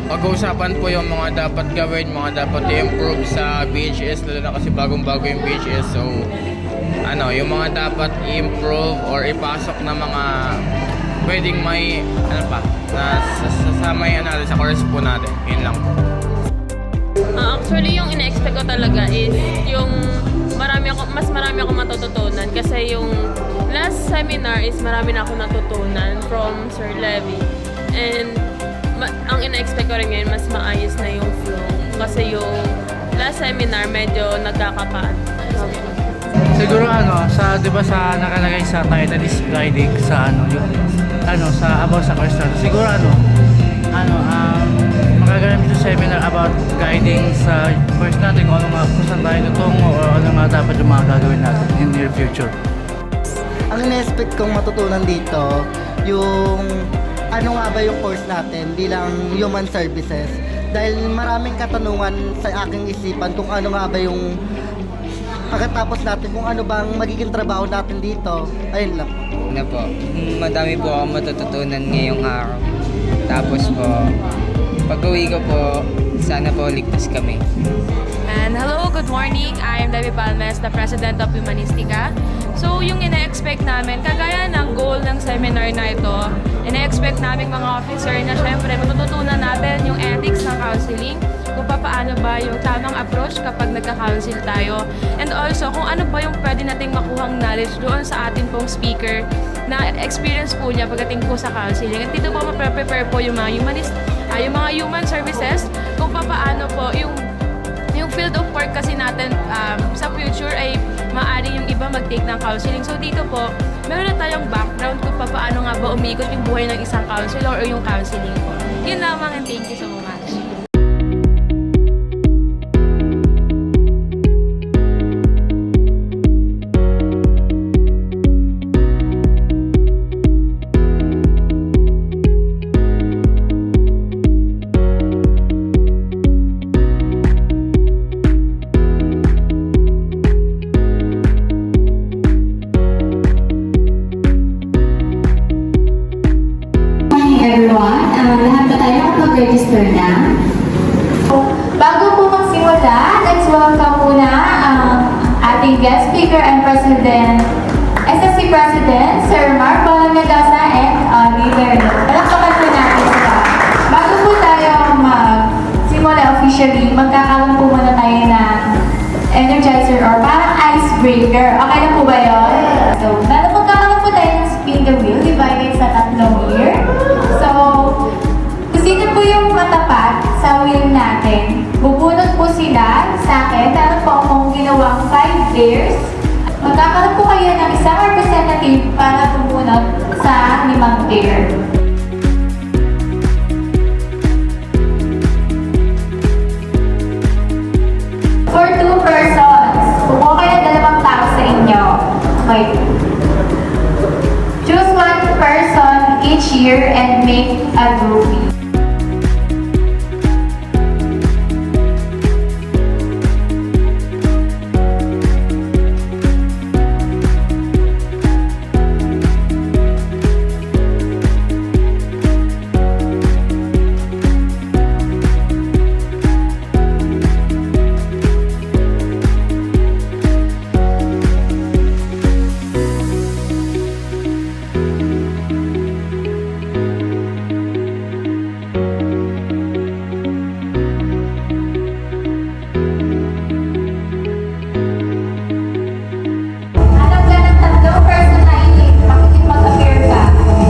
Pag-uusapan po yung mga dapat gawin, mga dapat i-improve sa BHS, lalo na kasi bagong-bago yung BHS. So, yung mga dapat i-improve or ipasok na mga pwedeng may, sa may sa course po natin. Yun lang po. Actually, yung ina-expect ko talaga is yung mas marami ako matututunan kasi yung last seminar is marami na ako natutunan from Sir Levy. And ang ina-expect ko rin ngayon, mas maayos na yung flow. Kasi yung last seminar, medyo nagkakapaan. Siguro di ba sa nakalagay sa title is guiding sa sa about sa course. Siguro magagamit yung seminar about guiding sa course natin kung kung saan tayo tutungo o ano nga dapat yung mga gagawin natin in near future. Ang ina-expect kong matutunan dito, yung ano nga ba yung course natin bilang human services. Dahil maraming katanungan sa aking isipan kung ano nga ba yung pagkatapos natin, kung ano bang magiging trabaho natin dito. Ayun lang. Po, madami po ako matututunan ngayong araw. Tapos po, pag-uwi ko po, sana po ligtas kami. And hello, good morning. I am Debbie Palmes, the President of Humanistica. So, yung ina-expect namin, kagaya ng goal ng seminar na ito, ina-expect namin mga officer na syempre matututunan natin yung ethics ng counseling, kung paano ba yung tamang approach kapag nagka-counsel tayo, and also kung ano ba yung pwede nating makuhang knowledge doon sa atin pong speaker na experience po niya pagdating po sa counseling. At dito po maprepare po yung mga yung mga human services, kung paano po yung field of work kasi natin sa future ay maaari yung iba mag-take ng counseling. So dito po, meron na tayong background kung paano nga ba umikot yung buhay ng isang counselor o yung counseling po. Yun lamang, and thank you so much. Everyone, lahat na tayo nakapag-register na. Bago po magsimula, let's welcome muna ang ating guest speaker and President, SSC President, Sir Mark officially, magkakaroon po muna tayo ng energizer or parang icebreaker. Okay na po ba yun? So, magkakaroon po tayo ng spin the wheel divided sa 3 year. So, kung sino po yung matapat sa wheel natin, bubunot po sila sa akin. Meron po akong ginawang 5 pairs. Magkakaroon po kayo ng isang representative para bumunot sa 5 pair. For 2 persons, kukuha kayo ng 2 tao sa inyo. Okay. Choose 1 person each year and make a groupie. Hanap ka ng 3 person na ini. Makikipag-appear ka.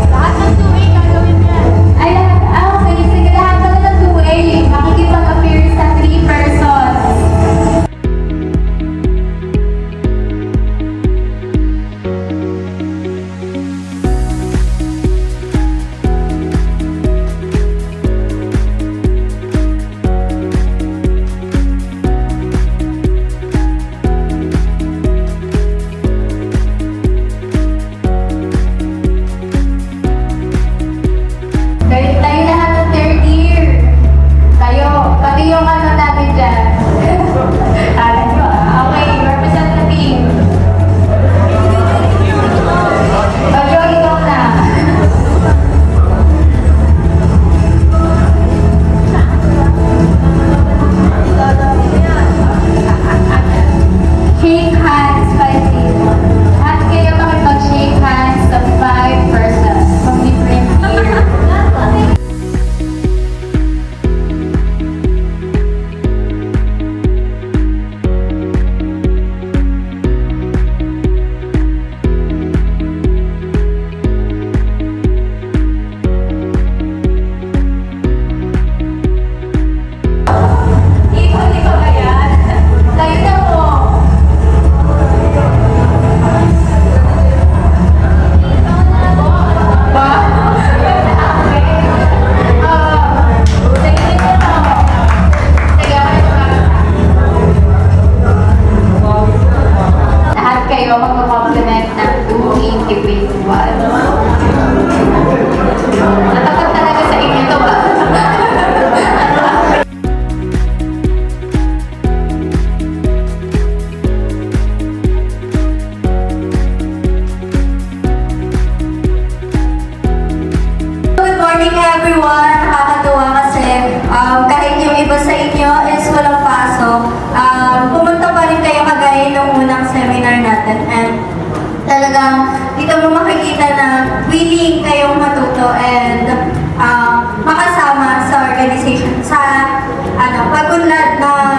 Lahat ng 2A gagawin niya. Ay, lahat. Okay. Sige, lahat pala ng 2A. Makikipag-appear sa 3 persons. Tayo lahat ng 3rd year. Tayo, pati yung ano natin dyan. Alam nyo Okay, representative. Bagyo, ikaw na. Shake hands by table. Lahat kayo makipag-shake hands sa 5 persons from different year. Ikaw ba yan? Tayo na mo. Ba? Sige na mo. Sige, lahat kayo magpa-compliment ng 2 individual. Natapat talaga sa inyo to ba? Good morning everyone! Nakakatuwa kasi kahit yung iba sa inyo is walang pasok, pumunta pa rin kayo kagaya ng unang seminar natin and talagang dito mo makikita na willing kayong matuto and makasama sa organization, sa pagunlad ng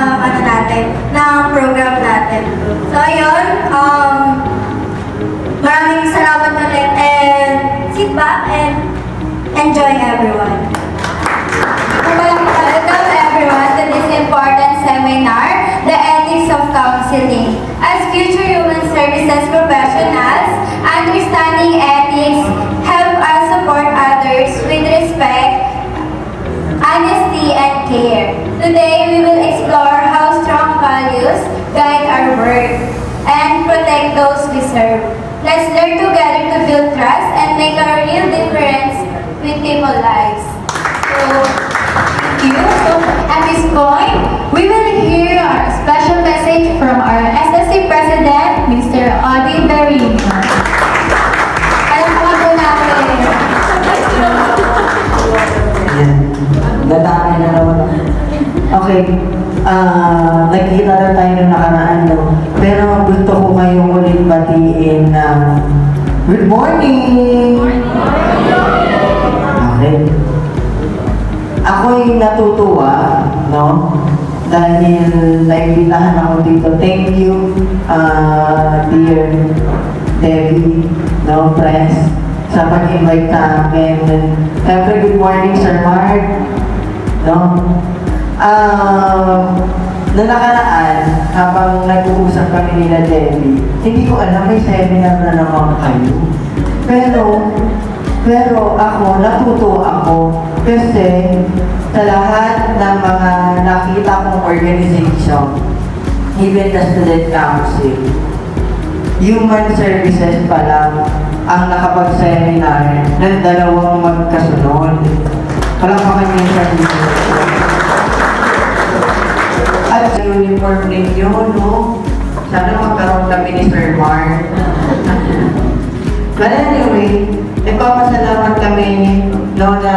ng program natin. So ayun, maraming salamat ulit and sit back and enjoy everyone. Welcome everyone to this important seminar, The Ethics of Counseling. As future human services professionals, understanding ethics help us support others with respect, honesty, and care. Today, we will explore how strong values guide our work and protect those we serve. Let's learn together to build trust and make a real difference with people's lives. So, thank you. So, at this point, we will hear a special message from our SSC President, Mr. Audie Berino. Alam po natin. Yan. Dadaan na naman ako. Okay. Nagkita na tayo nung nakaraan, no? Pero gusto ko kayong ulit batiin na good morning! Okay. ako'y natutuwa, no? Dahil naimbitahan ako dito. Thank you, dear Debbie, no, press, sa pag-invite sa amin. Siyempre, good morning, Sir Mark. No? Noong nakaraan, habang nag-uusap kami nila Debbie, hindi ko alam, may seminar na naman kayo. Pero ako, natuto ako kasi sa lahat ng mga nakita kong organization, even the student council, human services pa lang ang nakapag-seminar ng dalawang magkasunod. Palakpakan niyo sa at sa uniform ninyo, no? Sana magkaroon kami ni Sir Mark. But anyway, nagpapasalamat kami, no, na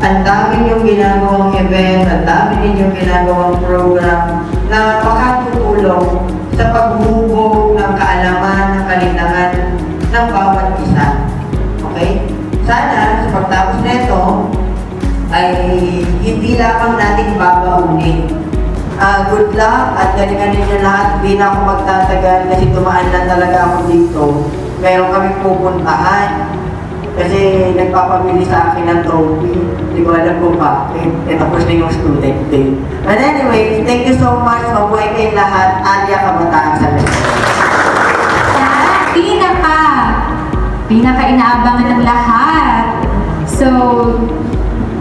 ang dami niyong ginagawang event, ang dami ninyong ginagawang program na makatutulong sa paghubog ng kaalaman, ng kalinangan ng bawat isa. Okay? Sana sa pagtapos nito ay hindi lamang natin babaunin. Good luck at galingan ninyo lahat. Hindi na ako magtatagal kasi tumaan lang talaga ako dito. Meron kami pupuntahan kasi nagpapabili sa akin ng trophy. Hindi ko alam kung bakit. Tapos na yung student day. But anyway, thank you so much. Mabuhay kayong lahat. Alia Kabataan sa pinaka-inaabangan ng lahat. So,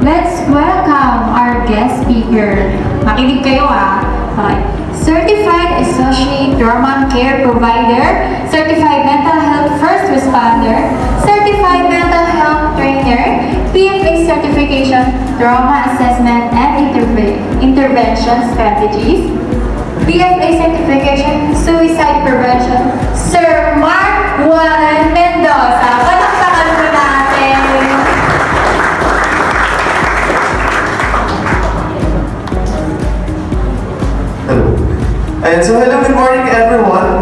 let's welcome our guest speaker. Makinig kayo Okay. Certified Associate Trauma Care Provider, Certified Mental Health First Responder, Certified Mental Health Trainer, PFA Certification, Trauma Assessment and Intervention Strategies, PFA Certification, Suicide Prevention, Sir Mark Juan Mendoza. Palakpakan po natin. Hello. Ayan, so hello, good morning everyone.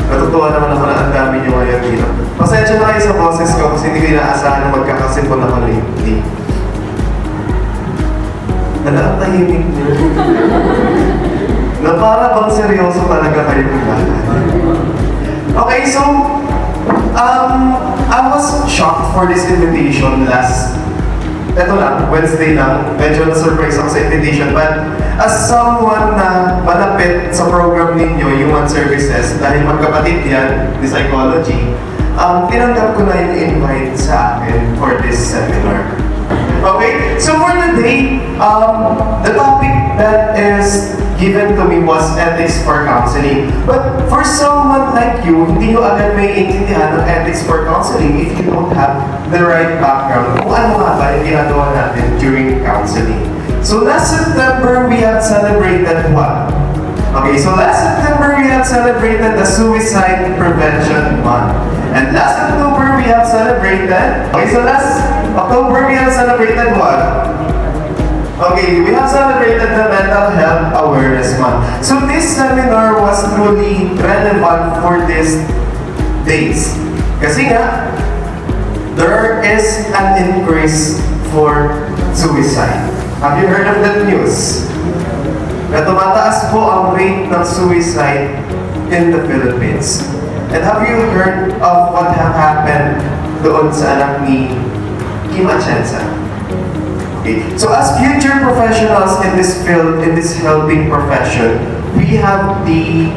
Natutuwa naman ako na ang dami niyo ngayon dito. Pasensya na kayo sa boses ko kasi hindi ko inaasahan na magkakasipon ako lately. Ang tahimik niyo. Na para bang seryoso talaga kayo lahat. Okay, so I was shocked for this invitation eto lang, Wednesday lang, medyo na-surprise ako sa invitation, but as someone na malapit sa program ninyo, Human Services, dahil magkapatid yan, the psychology, tinanggap ko na yung invite sa akin for this seminar. Okay, so for today, the topic that is given to me was ethics for counseling. But for someone like you, hindi nyo agad may intindihan ng ethics for counseling if you don't have the right background kung ano nga ba yung ginagawa natin during counseling. So last September, we have celebrated what? Okay, so last September, we have celebrated the Suicide Prevention Month. And last October, we have celebrated... Okay, so last October, we have celebrated what? Okay, we have celebrated the Mental Health Awareness Month. So this seminar was truly relevant for these days. Kasi nga, there is an increase for suicide. Have you heard of that news? Na tumataas po ang rate ng suicide in the Philippines. And have you heard of what have happened doon sa anak ni Kim Atienza? Okay. So as future professionals in this field, in this helping profession, we have the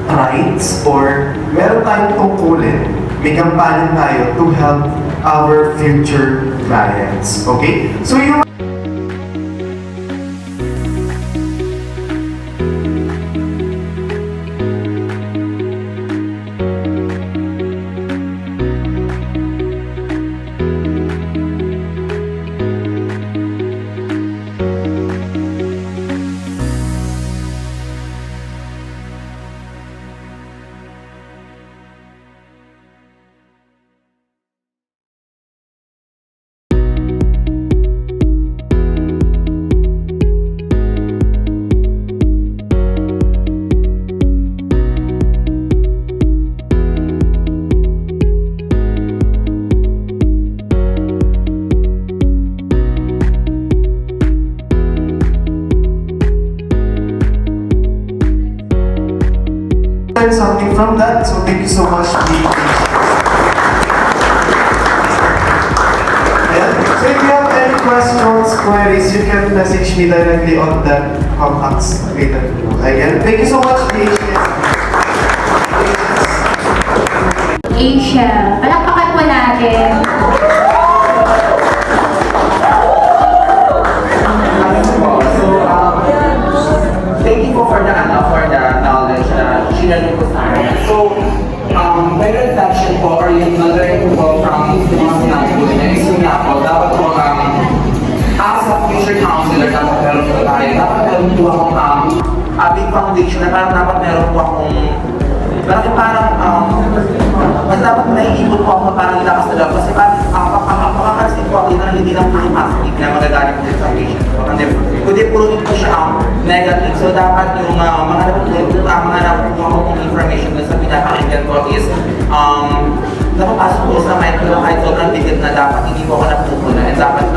rights or meron tayong tungkulin, may kampanya tayo to help our future clients. Okay? So yung away from that. So thank you so much. So if you have any questions, queries, you can message me directly on that contacts later. Again, thank you so much, BHS. Asia. Palakpakan po natin. Thank you for the knowledge na sinare ko sa akin. So, my reflection po or yung na-learn ko from this sinabi ko na is yung nga po, dapat po as a future counselor, dapat meron po tayo. Dapat meron po akong a big foundation na parang dapat meron po akong mas dapat naiipon po ako parang lakas na loob. Kasi makakarasin po ako na hindi lang po yung positive na magagaling po sa patient po. Kundi puro din po siya negative. So dapat yung mga napupuha ko kong information na sa pinapakinggan ko is napapasok po sa mind ko lang kahit sobrang bigat na dapat hindi po ako napupunan. And dapat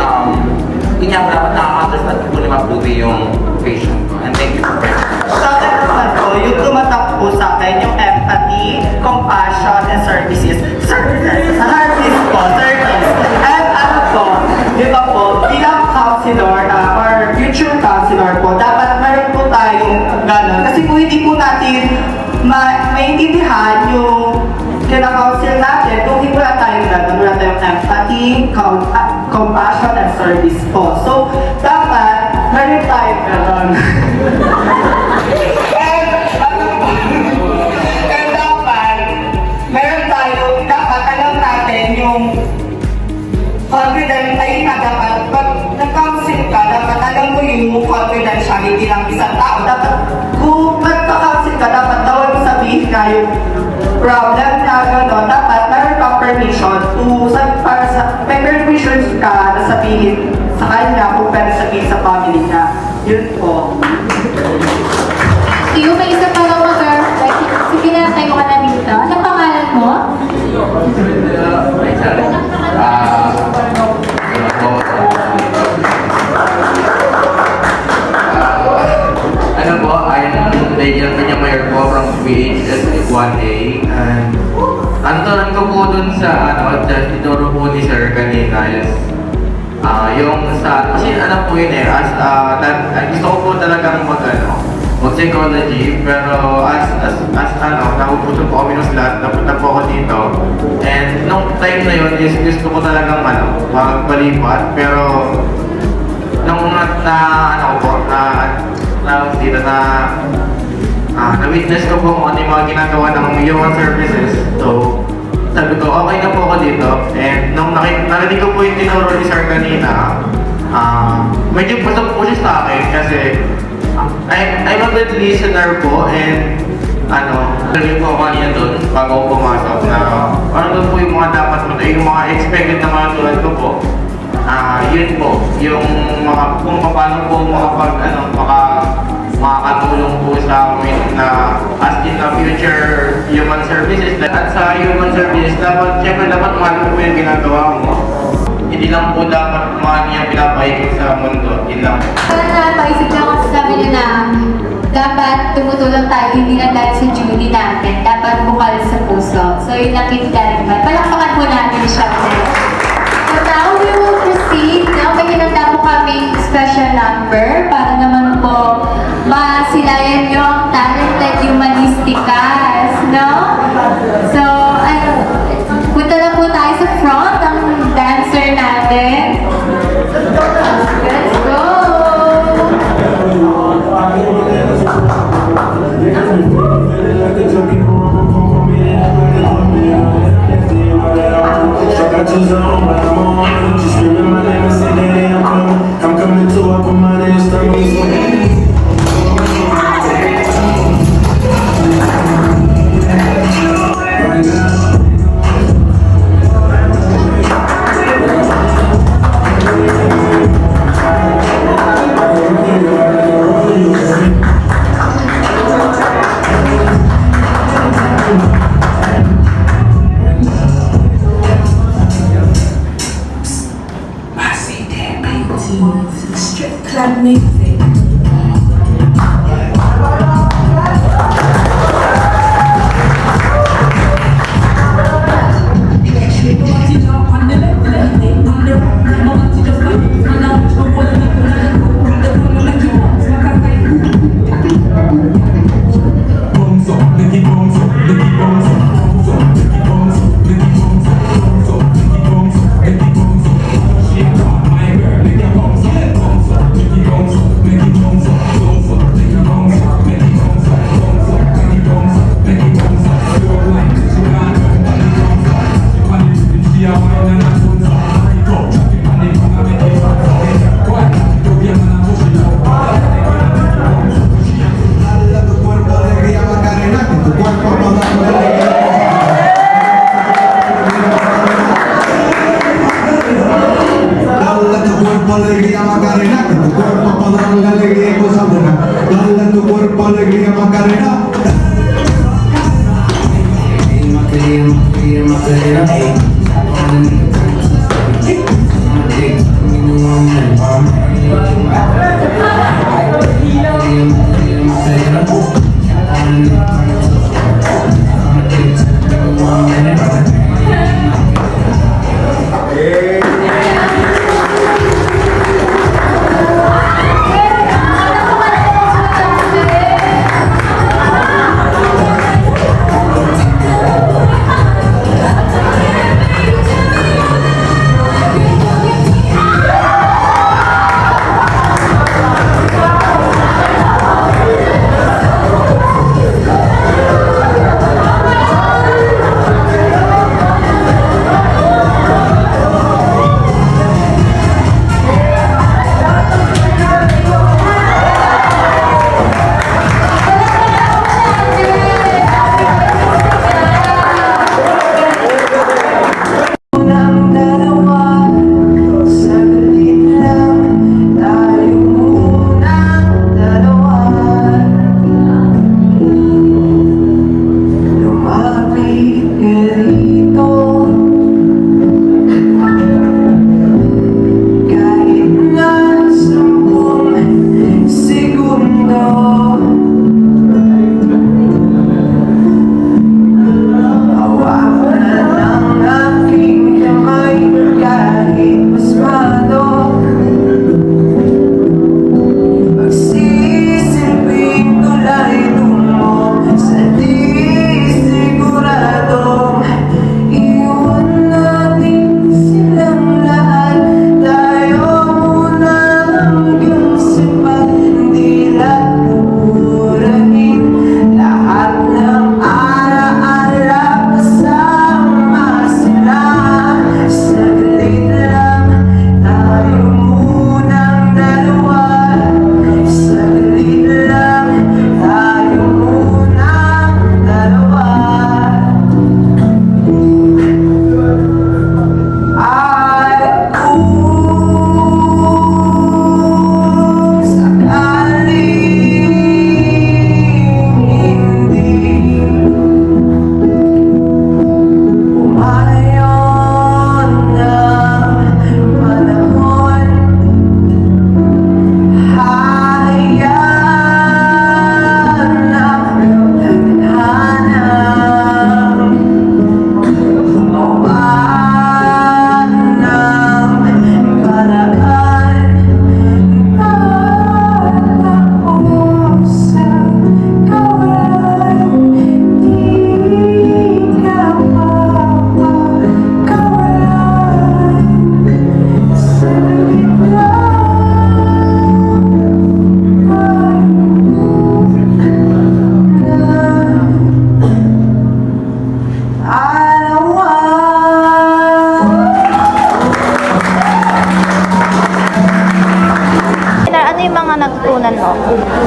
dapat nakaka-understand ko po na mabuti yung patient ko. And thank you for that. Sa akin naman po, yung tumatak po sa akin, yung empathy, compassion, and services. Service po, service. And ano po, di ba po, bilang counselor or future counselor po, dapat meron po tayong gano'n. Kasi po hindi po natin maintindihan yung kina-counsel natin kung hindi wala tayong gano'n. Wala tayong empathy, compassion, and service po. So, dapat meron tayong gano'n. Dapat alam natin yung confident ay dapat pag nag-counsel ka, dapat alam mo yung confidentiality ng isang tao. Dapat kung magpa-counsel ka, dapat daw mo sabihin na yung problem na gano'n. Dapat meron ka permission may permission ka na sabihin sa kanya kung pwede sabihin sa family niya. Yun po. Tiyo, may isa pa lang sige na, tayo ka na dito. Anong pangalan mo? Ano po, I'm Daniel Peñamayor po from BHS 1A. And ang tunan ko po dun sa just tinuro po ni Sir kanina is yung sa, kasi ano po yun gusto ko po talagang mag-psychology, pero as napupunta po kami ng slot, napunta po ako dito. And nung time na yun, gusto ko talagang magpalipat, pero nung na-witness ko po kung ano yung mga ginagawa ng human services. So, sabi ko, okay na po ako dito. And nung narinig ko po yung tinuro ni Sir kanina, medyo pasok po siya sa akin kasi I'm a good listener po, and narinig po ako kanina doon bago ako pumasok na doon po yung mga dapat yung mga expected na mga tulad ko po. Yun po, yung kung paano po makakatulong po sa amin na as in the future human services. At sa human services, siyempre dapat mahal po yung ginagawa mo. Hindi lang po dapat mahal yung pinapahigit sa mundo. Yun lang po. Parang napaisip lang ako sa sabi na dapat tumutulong tayo hindi lang dahil sa duty natin. Dapat bukal sa puso. So yun lang kinitariman. Palakpakan po natin siya. So now we will proceed. Now may hinanda po kaming special number para naman po masilayan nyo ang talented humanistikas, no? So, punta na po tayo sa front ng dancer natin. Let's go!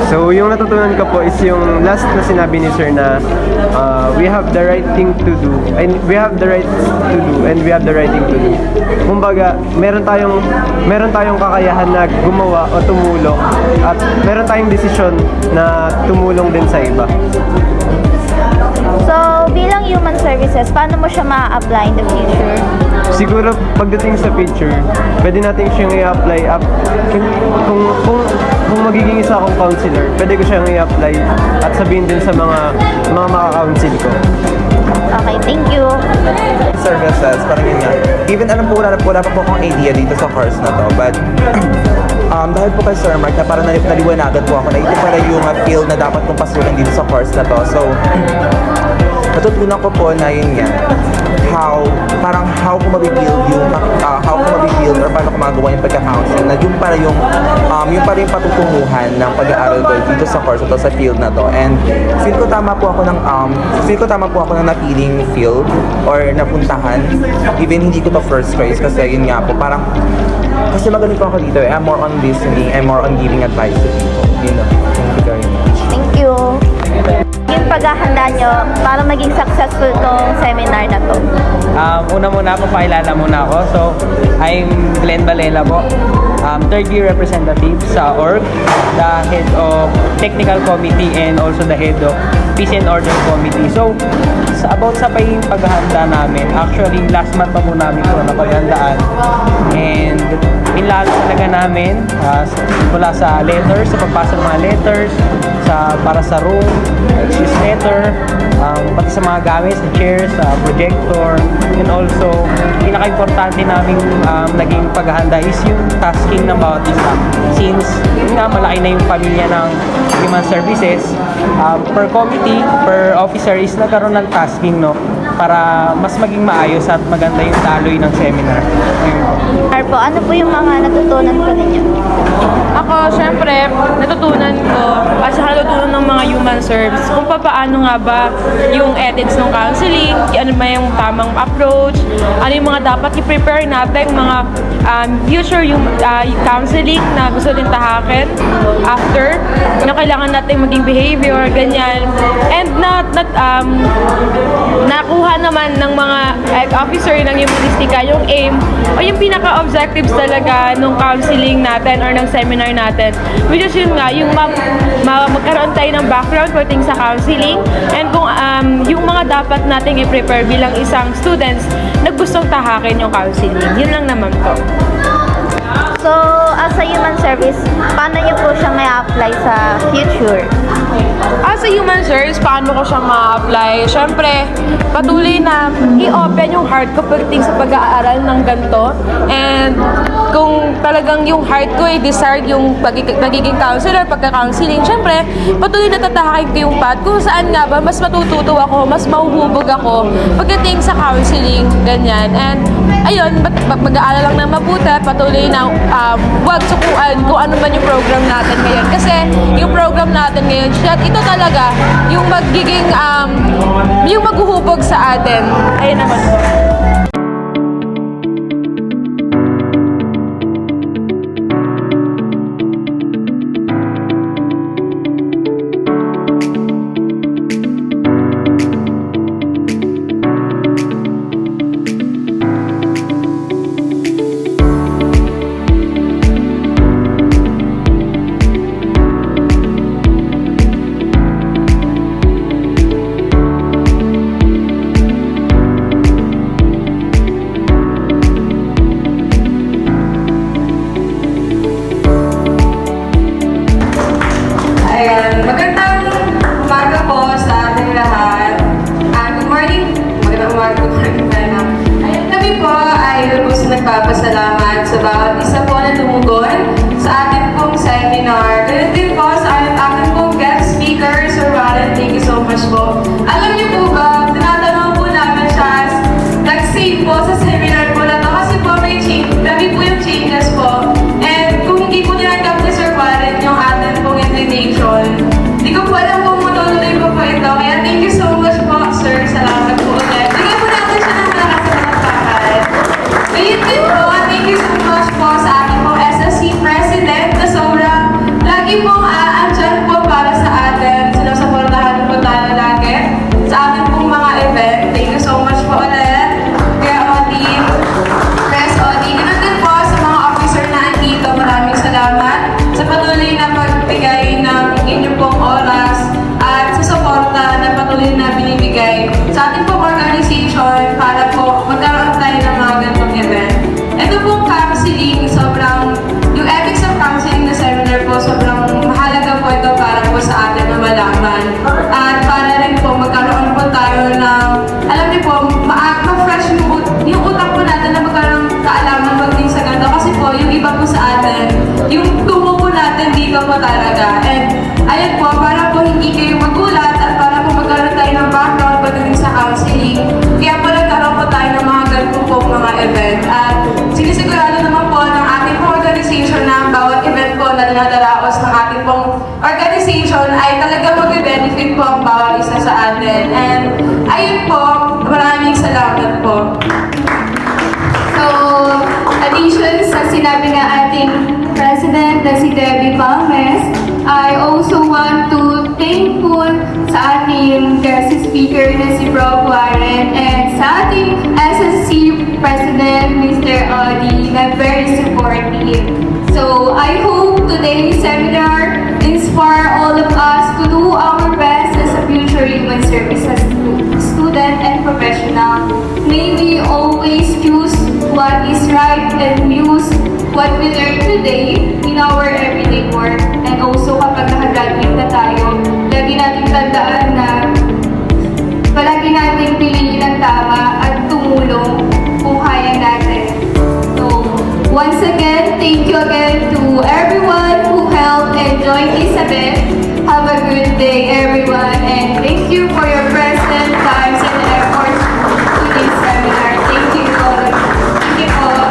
So yung natutunan ko po is yung last na sinabi ni Sir na we have the right thing to do and we have the right to do and we have the right thing to do. Kumbaga, meron tayong kakayahan na gumawa o tumulong at meron tayong desisyon na tumulong din sa iba. So, bilang human services, paano mo siya ma-apply in the future? Siguro pagdating sa future, pwede natin siyang i-apply up. Kung magiging isa akong counselor, pwede ko siyang i-apply at sabihin din sa mga maka-counsel ko. Okay, thank you. Services, parang yun nga. Even alam po, wala pa po akong idea dito sa course na to, but dahil po kay Sir Mark na parang naliwanagan po ako na ito pala yung field na dapat kong pasukin dito sa course na to. So, natutunan ko po na yun nga, how ko mabibuild or paano ko magawa yung pagka-counseling na yun para yung patutunguhan ng pag-aaral ko dito sa course ito sa field na to. And feel ko tama po ako ng napiling field or napuntahan, even hindi ko to first choice kasi yun nga po parang kasi magaling po ako dito I'm more on listening, I'm more on giving advice to people. Thank you very much. Thank you. Yung paghahanda nyo para maging successful tong seminar na to? Una muna, papakilala muna ako. So, I'm Glenn Balela po. third year representative sa org, the head of technical committee and also the head of peace and order committee. So about sa paghahanda namin, actually last month pa po namin ito napaghandaan, and pinlalo talaga namin mula sa letters, sa pagpasa ng mga letters, para sa room, excuse letter, pati sa mga gamit, sa chairs, sa projector, and also pinaka-importante naming naging paghahanda is yung tasking ng bawat isa. Since yun nga, malaki na yung pamilya ng human services, per committee, per officer is nagkaroon ng tasking, no, para mas maging maayos at maganda yung daloy ng seminar. Arpo, ano po yung mga natutunan po ninyo? Ako, syempre, natutunan ko at saka natutunan ng mga human serves kung paano nga ba yung ethics ng counseling, ano ba yung tamang approach, ano yung mga dapat i-prepare natin, mga future yung counseling na gusto din tahakin after, na kailangan natin maging behavior, ganyan. And nakuha naman ng mga officer ng humanistika yung aim o yung pinaka-objectives talaga ng counseling natin or ng seminar natin, which is yun nga, yung magkaroon tayo ng background pagdating sa counseling and kung yung mga dapat nating i-prepare bilang isang students na gustong tahakin yung counseling. Yun lang naman po. So, as a human service, paano nyo po siya may apply sa future? As a human service, paano ko siya ma-apply? Siyempre, patuloy na i-open yung heart ko pagdating sa pag-aaral ng ganito. And kung talagang yung heart ko ay desire yung pagiging counselor, pagka-counseling, siyempre, patuloy na tatahakin ko yung path kung saan nga ba mas matututo ako, mas mahuhubog ako pagdating sa counseling, ganyan. And ayun, mag-aaral lang na mabuti, patuloy na wag sukuan kung ano man yung program natin ngayon. Kasi yung program natin ngayon, ito talaga yung magiging, yung maghuhubog sa atin. Ayun naman po. Magandang umaga po sa ating lahat. Good morning. Magandang umaga po. Kami po ay lubos nagpapasalamat sa bawat isa po na tumugon sa ating pong seminar. Ganun din po sa ating pong guest speaker, Sir Warren. Thank you so much po. Alam niyo po ba, tinatanong po namin siya, nag-save po sa seminar po na to kasi po may change. Dami po yung changes po. And kung hindi po tinanggap ni Sir Warren yung ating pong invitation, hindi ko po alam kung matutuloy ko po ito. Kaya thank you so much po, sir. Salamat po ulit. Bigyan po natin siya ng malakas na magpapakal. Ngayon din po, thank you so much po sa ating pong SSC President na sobrang lagi pong andyan po para sa atin. Sinusuportahan po tayo lagi sa ating pong mga event. Thank you so much po ulit. Kaya Odi, Press Odi. Ganun din po sa mga officer na andito. Maraming salamat sa patuloy na pagbigay ng inyong pong oras at sa suporta na patuloy na binibigay sa ating pong organization para po magkaroon tayo ng mga ganitong event. Ito pong counseling, yung ethics of counseling na seminar po, sobrang mahalaga po ito para po sa atin na malaman. At para rin po magkaroon po tayo ng, alam niyo po, ma-fresh yung utak po natin na magkaroon kaalaman pagdating sa ganito. Kasi po, yung iba po sa atin, yung tumo po natin dito po talaga. And ayun po, para po hindi kayo magulat at para po magkaroon tayo ng background pagdating sa counseling. Kaya po nagkaroon po tayo ng mga ganito po mga event. At sinisigurado naman po ng ating pong organization na bawat event po na dinadaraos ng ating pong organization ay talaga mag-benefit po ang bawat isa sa atin. And ayun po, maraming salamat po. So, addition sa sinabi ng ating President na si Debbie Palmes, I also want to thankful sa ating guest speaker na si Prof. Warren and sa ating SSC President, Mr. Odi, na very supportive. So, So I hope today's seminar inspire all of us to do our best as a future human services student and professional. May we always choose what is right and use what we learn today in our everyday work. And also kapag nakagraduate na tayo, lagi natin tandaan na palagi natin piliin ang tama at tumulong kung kaya natin. So, once again, thank you again to everyone who helped and joined this event. Have a good day, everyone, and thank you for your present times and efforts to this seminar. Thank you all. Thank you all.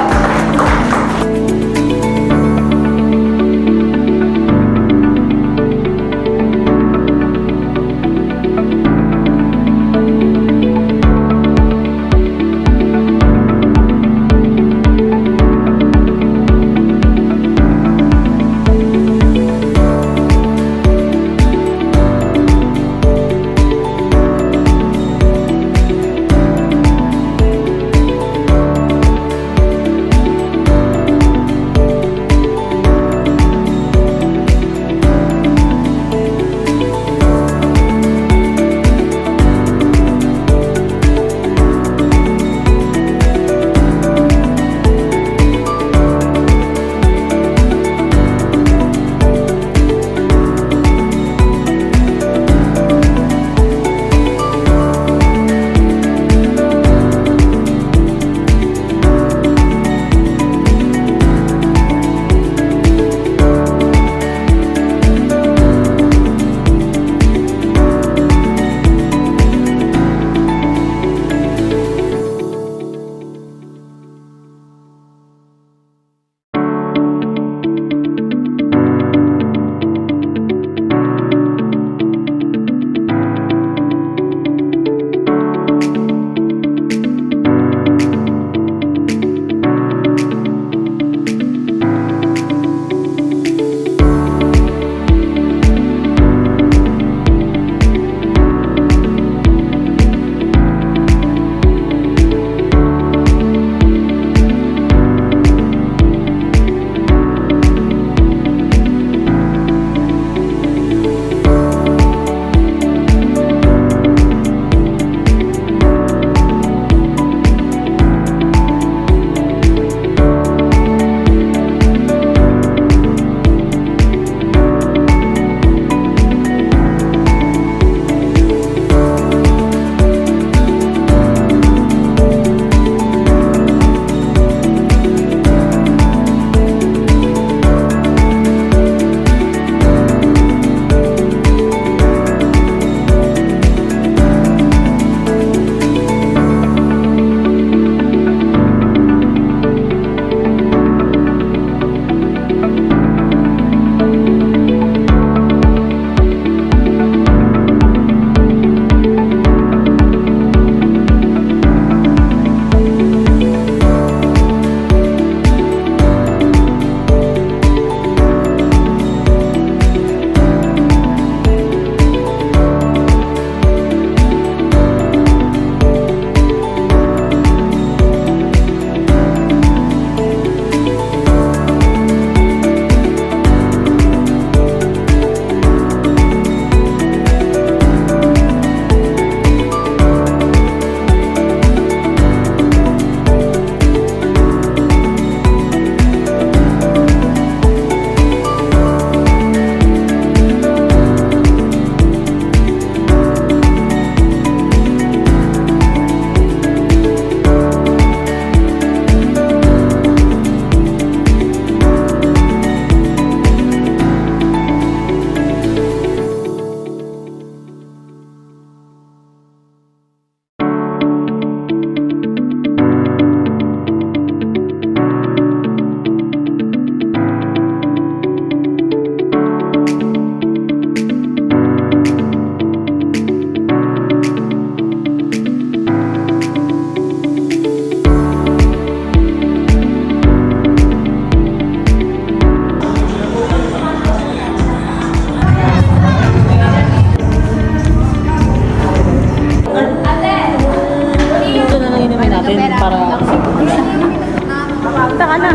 Taka na.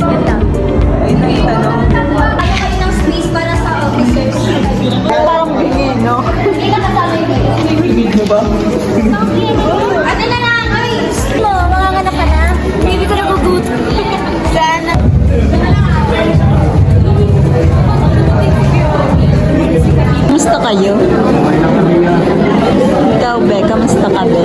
Yan lang. quiz para sa officers. Parang bingi, no? Hindi ka kasama yung ano na lang, ay! Mo, manganganak ka na? Baby ko nagugut. Sana. Kamusta kayo? Ikaw, Be, kamusta ka, Be?